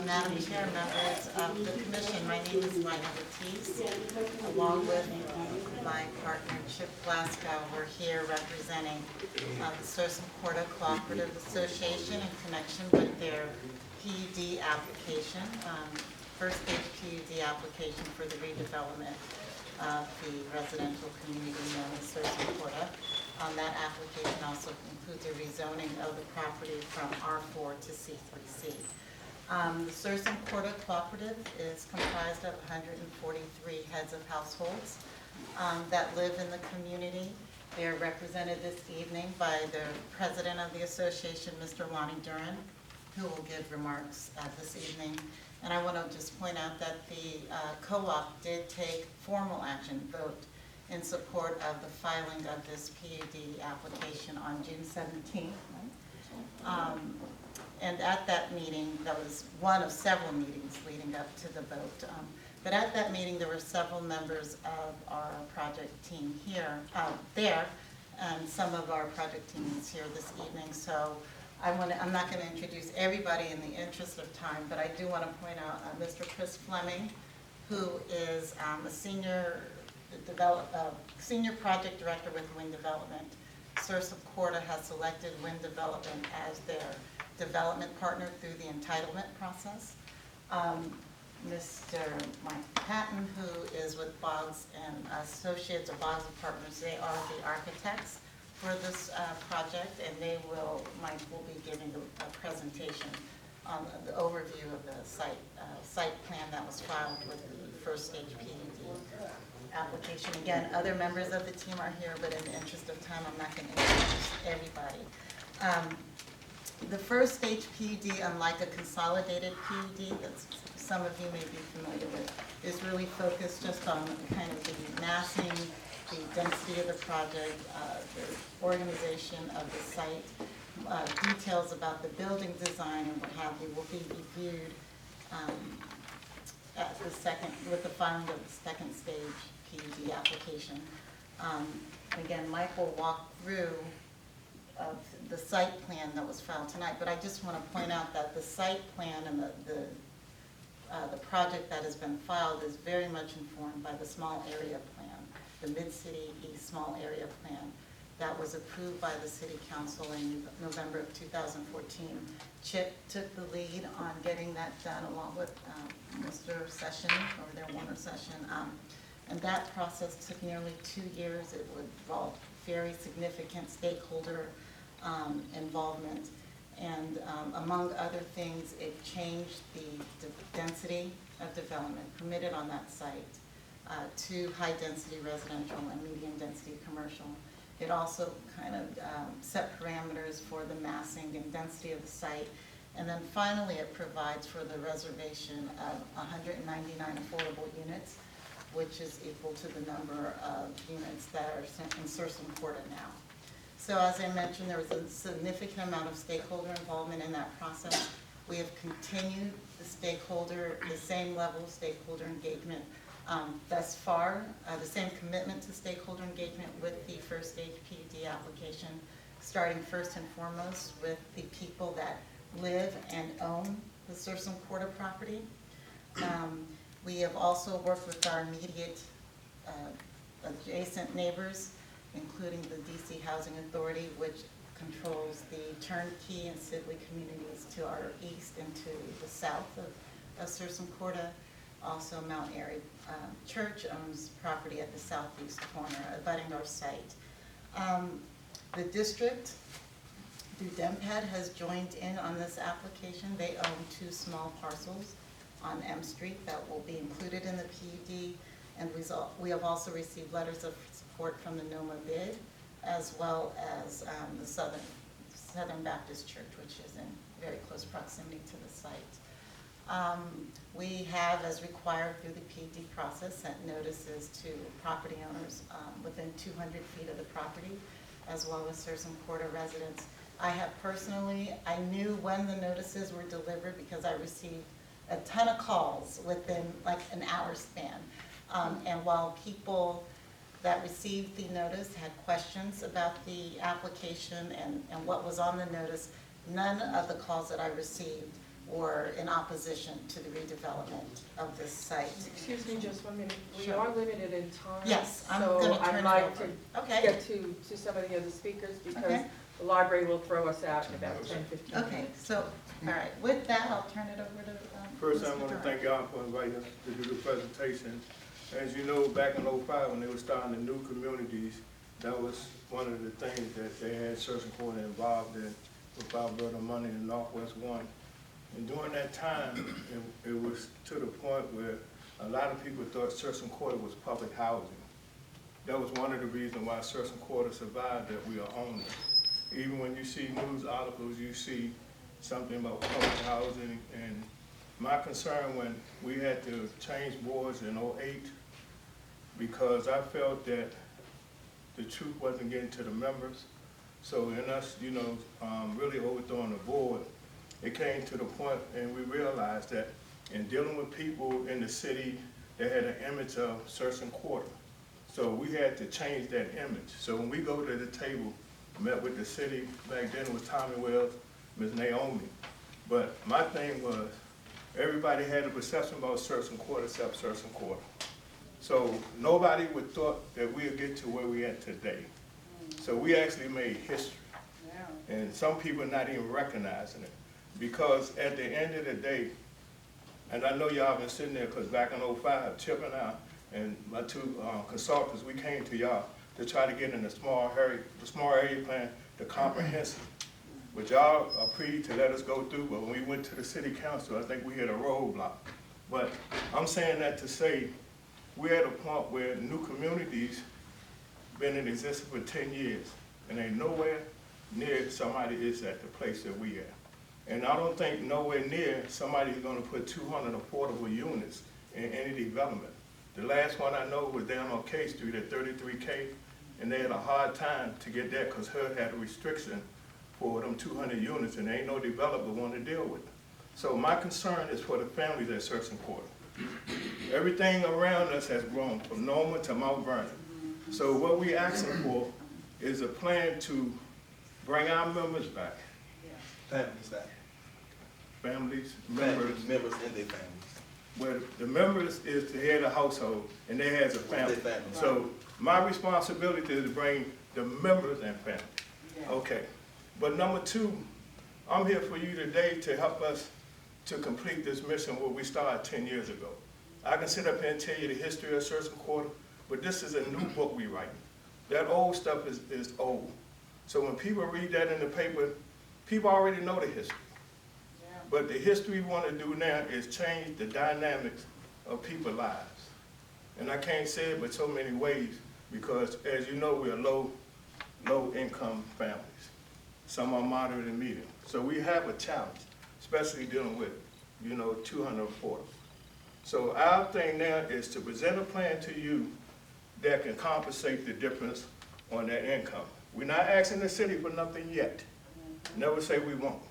Madam Chair, members of the commission, my name is Maya Batiste. Along with my partner Chip Glasgow, we're here representing the Sursum Corda Cooperative Association in connection with their PUD application, first stage PUD application for the redevelopment of the residential community known as Sursum Corda. That application also includes a rezoning of the property from R4 to C3C. The Sursum Corda Cooperative is comprised of 143 heads of households that live in the community. They are represented this evening by the president of the association, Mr. Lonnie Duran, who will give remarks this evening. And I want to just point out that the co-op did take formal action, vote, in support of the filing of this PUD application on June 17th. Right? And at that meeting, that was one of several meetings leading up to the vote. But at that meeting, there were several members of our project team here, there, and some of our project teams here this evening. So I'm not going to introduce everybody in the interest of time, but I do want to point out Mr. Chris Fleming, who is a senior project director with Wind Development. Sursum Corda has selected Wind Development as their development partner through the entitlement process. Mr. Mike Patton, who is with Boggs and Associates, or Boggs and Partners, they are the architects for this project, and Mike will be giving a presentation on the overview of the site plan that was filed with the first stage PUD application. Again, other members of the team are here, but in the interest of time, I'm not going to introduce everybody. The first stage PUD, unlike a consolidated PUD that some of you may be familiar with, is really focused just on kind of the massing, the density of the project, the organization of the site, details about the building design and what have you will be reviewed with the filing of the second stage PUD application. Again, Mike will walk through the site plan that was filed tonight, but I just want to point out that the site plan and the project that has been filed is very much informed by the small area plan, the Mid-City East Small Area Plan that was approved by the City Council in November of 2014. Chip took the lead on getting that done along with Mr. Session, or their Warner Session, and that process took nearly 2 years. It would involve very significant stakeholder involvement, and among other things, it changed the density of development permitted on that site to high-density residential and medium-density commercial. It also kind of set parameters for the massing and density of the site, and then finally it provides for the reservation of 199 affordable units, which is equal to the number of units that are in Sursum Corda now. So as I mentioned, there was a significant amount of stakeholder involvement in that process. We have continued the same level of stakeholder engagement thus far, the same commitment to stakeholder engagement with the first stage PUD application, starting first and foremost with the people that live and own the Sursum Corda property. We have also worked with our immediate adjacent neighbors, including the DC Housing Authority, which controls the Turnkey and Sibley communities to our east and to the south of Sursum Corda. Also, Mount Airy Church owns property at the southeast corner, abutting our site. The district, through DEMPAD, has joined in on this application. They own 2 small parcels on M Street that will be included in the PUD, and we have also received letters of support from the NOMA bid, as well as the Southern Baptist Church, which is in very close proximity to the site. We have, as required through the PUD process, sent notices to property owners within 200 feet of the property, as well as Sursum Corda residents. I knew when the notices were delivered because I received a ton of calls within like an hour span. And while people that received the notice had questions about the application and what was on the notice, none of the calls that I received or in opposition to the redevelopment of this site. Excuse me just 1 minute. We Sure. are limited in time. Yes, I'm so gonna turn I'd it like over. to Okay. get to some of the other speakers because Okay. the library will throw us out in about 10, 15 minutes. Okay, so, all right, with that, I'll turn it over to First, I Mr. want to Durham. thank y'all for inviting us to do the presentation. As you know, back in '05, when they were starting the new communities, that was one of the things that they had Searcy Corner involved in with our brother Money in Northwest One. And during that time, it was to the point where a lot of people thought Searcy Quarter was public housing. That was one of the reasons why Searcy Quarter survived, that we are owners. Even when you see news articles, you see something about public housing. And my concern when we had to change boards in '08, because I felt that the truth wasn't getting to the members. So in us, really overthrowing the board, it came to the point and we realized that in dealing with people in the city, they had an image of Searcy Quarter. So we had to change that image. So when we go to the table, met with the city, back then it was Tommy Wells, Ms. Naomi. But my thing was, everybody had a perception about Searcy Quarter except Searcy Quarter. So nobody would thought that we'd get to where we at today. So we actually made history. And some people are not even recognizing it. Because at the end of the day, and I know y'all been sitting there because back in '05, Chip and I and my two consultants, we came to y'all to try to get in the small area plan, the comprehensive. But y'all agreed to let us go through, but when we went to the city council, I think we hit a roadblock. But I'm saying that to say, we're at a point where new communities been in existence for 10 years, and ain't nowhere near somebody is at the place that we at. And I don't think nowhere near somebody's gonna put 200 affordable units in any development. The last one I know was down on K Street at 33K, and they had a hard time to get that because HUD had a restriction for them 200 units, and there ain't no developer want to deal with it. So my concern is for the families at Searcy Quarter. Everything around us has grown from Norma to Mount Vernon. So what we asking for is a plan to bring our members back. Families back. Families, members, Members and their families. where the members is the head of household and they has a family. Their family. So my responsibility is to bring the members and family. Okay. But number two, I'm here for you today to help us to complete this mission where we started 10 years ago. I can sit up here and tell you the history of Searcy Quarter, but this is a new book we write. That old stuff is old. So when people read that in the paper, people already know the history. But the history we want to do now is change the dynamics of people's lives. And I can't say it but so many ways because, as you know, we're low income families. Some are moderate and medium. So we have a challenge, especially dealing with, 200 affordable. So our thing now is to present a plan to you that can compensate the difference on that income. We're not asking the city for nothing yet. Never say we won't.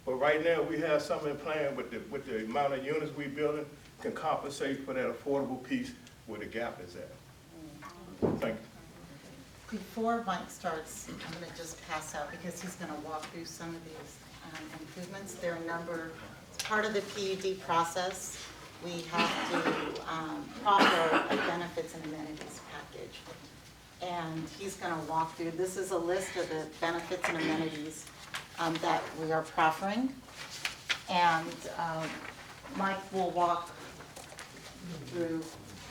But right now, we have something planned with the amount of units we building can compensate for that affordable piece where the gap is at. Thank you. Before Mike starts, I'm going to just pass out because he's going to walk through some of these improvements. There are a number, it's part of the PUD process. We have to offer a benefits and amenities package. And he's going to walk through, this is a list of the benefits and amenities that we are proffering. And Mike will walk through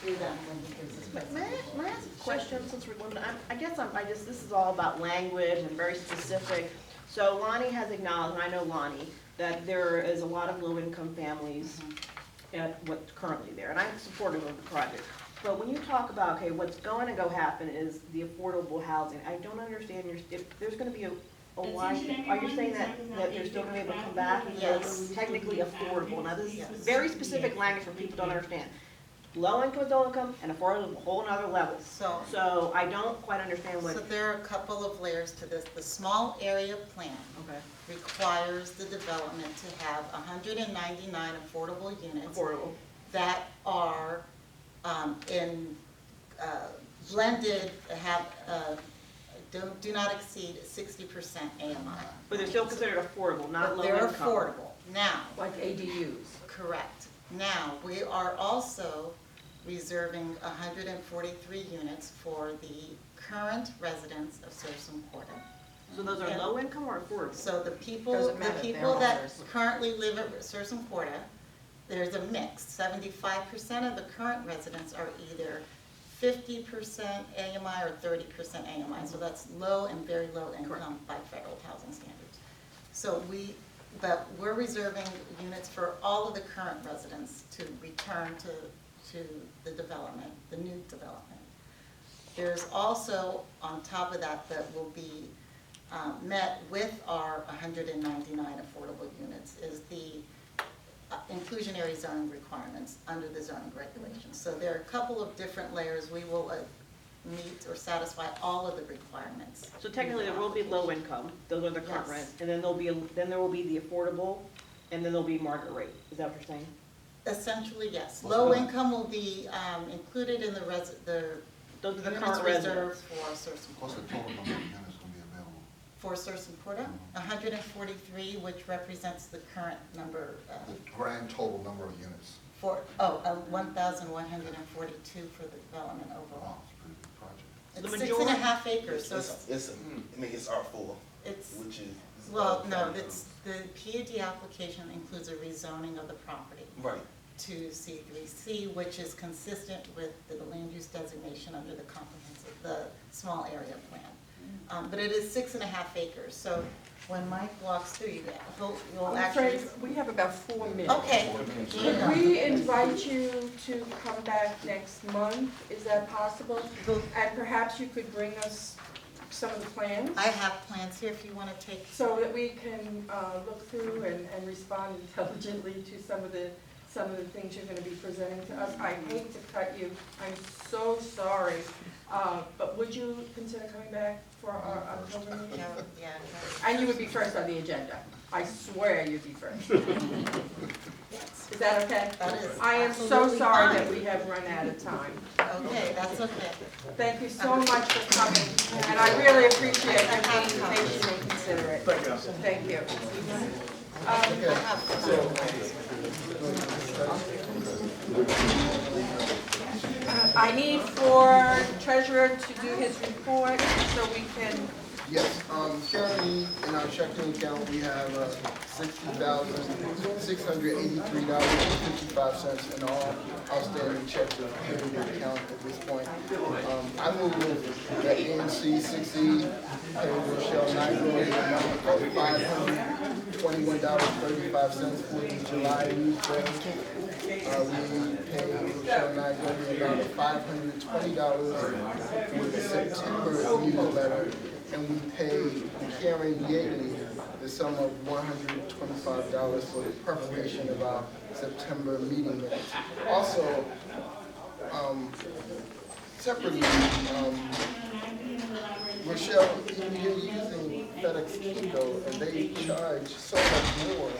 them when he gives his presentation. May I ask a question since we're limited? This is all about language and very specific. So Lonnie has acknowledged, and I know Lonnie, that there is a lot of low-income families at what's currently there, and I'm supportive of the project. But when you talk about, okay, what's going to go happen is the affordable housing, I don't understand if there's going to be a why, are you saying that you're still going to be able to come back and Yes. it's technically affordable? Now this is Yes. very specific language for people don't understand. Low income is low income and affordable is a whole nother level. So I don't quite understand what. So there are a couple of layers to this. The small area plan Okay. requires the development to have 199 affordable units Affordable. that are in blended, have do not exceed 60% AMI. But they're still considered affordable, not But low they're income. affordable. Now, Like ADUs. correct. Now, we are also reserving 143 units for the current residents of Sursum Corda. So those are And- low income or affordable? So the people Doesn't matter, they're all that ours. currently live at Sursum Corda, there's a mix. 75% of the current residents are either 50% AMI or 30% AMI. So that's low and very low income by federal housing standards. So but we're reserving units for all of the current residents to return to the development, the new development. There's also, on top of that, that will be met with our 199 affordable units, is the inclusionary zoning requirements under the zoning regulations. So there are a couple of different layers. We will meet or satisfy all of the requirements. So technically, there will be low income, those are the current Yes. rents, and then there will be the affordable, and then there'll be market rate, is that what you're saying? Essentially, yes. Low income will be included in the Those are the units current reserved residents. for Sursum What's the Corda. total number of units gonna be available? For Sursum Corda, 143, which represents the current number The grand total number of units? 1,142 for the development overall. Wow, it's a pretty big project. The It's majority- 6.5 acres, so It's R4, it's, which is. well, no, it's, the PUD application includes a rezoning of the property Right. to C3C, which is consistent with the land use designation under the comprehensive, the small area plan. But it is 6.5 acres, so when Mike walks through, you'll I'm actually. afraid we have about 4 minutes. Okay. Could we invite you to come back next month? Is that possible? And perhaps you could bring us some of the plans I have plans here if you want to take. so that we can look through and respond intelligently to some of the things you're going to be presenting to us. I hate to cut you. I'm so sorry. But would you consider coming back for our October meeting? Yeah. And you would be first on the agenda. I swear you'd be first. Yes, Is that okay? that is. I am so absolutely sorry fine. that we have run out of time. Okay, that's okay. Thank you so much for coming, and I really appreciate you being patient and considerate. Thank you. Thank you. I have I need for treasurer to do his report so we can, Yes, currently in our checking account, we have $60,683.55 in all outstanding checks in the account at this point. I move that ANC 6E pay Rochelle Nigro the amount of $521.35 for the July news bill. We pay Rochelle Nigro the amount of $520 for the September newsletter. And we pay Karen Yeagley the sum of $125 for the preparation of our September meeting minutes. Also, separately, Rochelle, you're using FedEx Kingo, and they charge so much more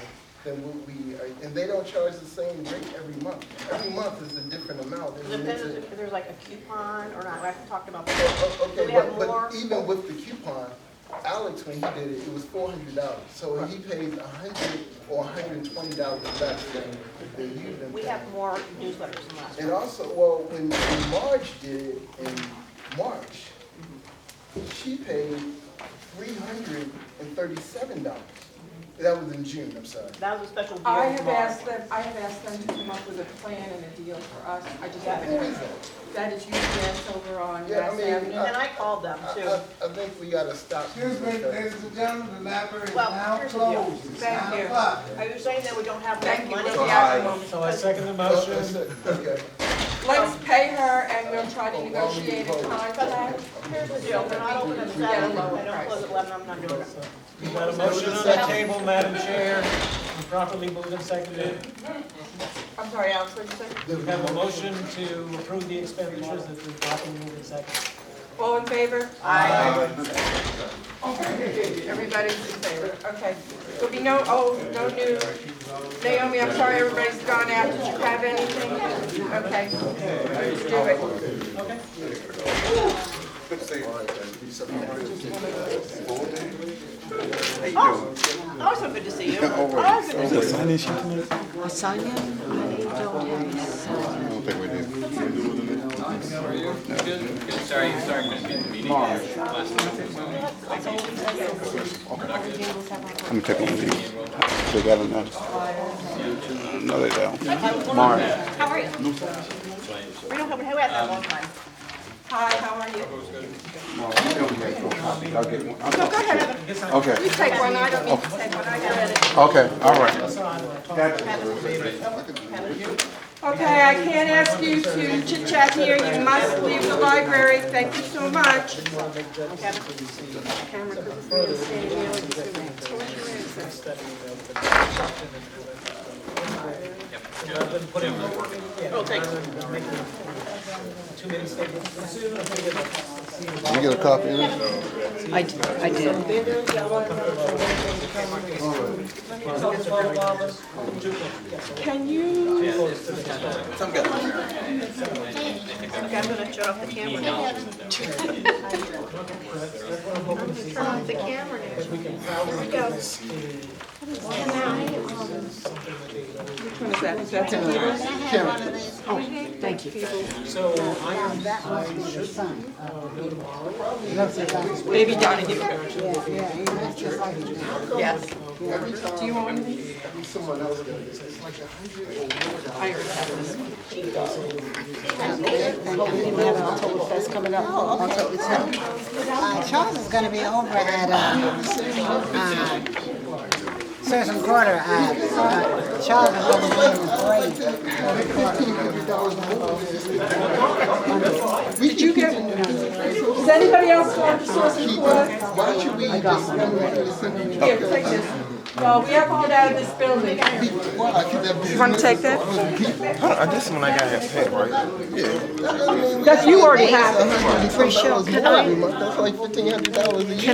than what we, and they don't charge the same rate every month. Every month is a different amount. and Depends it's a- if there's like a coupon or not, I've talked about that. Oh, Do okay, we have but more? even with the coupon, Alex, when he did it, it was $400. So he paid $100 or $120 less than you've been We paying. have more newsletters than last And time. also, well, when Marge did it in March, she paid $337. That was in June, I'm sorry. That was a special deal. I with have Mark. asked them to come up with a plan and a deal for us. I just haven't. Who is that? That is UPS over on Yeah, I West mean, Avenue. And I called them too. I think we gotta stop. Excuse me, ladies and gentlemen, the library is Well, now here's the deal. closed. It's Thank 9 you. o'clock. Are you saying that we don't have Thank enough you money? for the action. So I second the Oh, motion. Okay. Let's pay her and we'll try to negotiate a contract. Here's the deal, we're not open at 7, I don't close at 11, I'm not doing it. We've got a motion on the table, Madam Chair, and properly moved and seconded. I'm sorry, Alex, what did you say? We have a motion to approve the expenditures that we properly moved and seconded. All in favor? Aye. Everybody's in favor, okay. There'll be no news. Naomi, I'm sorry everybody's gone out. Did you have anything? Okay. Do it. Okay. Good to see you. Oh, so good to see you. Oh, wait. Oh, good to see you. Lasagna? I don't have lasagna. I don't think we did. Sorry, couldn't be at the meeting last night. Let me take one of these. They got enough. No, they don't. Mark. How are you? We don't have, we had that long time. Hi, how are you? I'll get one. No, go ahead, Evan. Okay, You take one, I don't need to take one, I got it. okay, all right. Okay, I can't ask you to chit chat here, you must leave the library, thank you so much. Oh, thanks. 2 minutes statement. You get a copy of this? I did. Can you, Okay, I'm gonna shut off the camera now. Turn off the camera now. Here we go. which one is that? Is that the Thank you. So I should go tomorrow. Baby Donna, give it. Yes. Every time. Do you want one of these? Someone else does it. I already have this one. Oktoberfest coming up. Charles is gonna be over at, Susan Quarter, Charles is gonna be in the parade. Did you get, does anybody else want to source and quarter? Why should we just? Here, take this. Well, we have to get out of this building. You want to take that? This one I got to pay, right? That you already have it. Pretty sure. That's like $1,500 a year.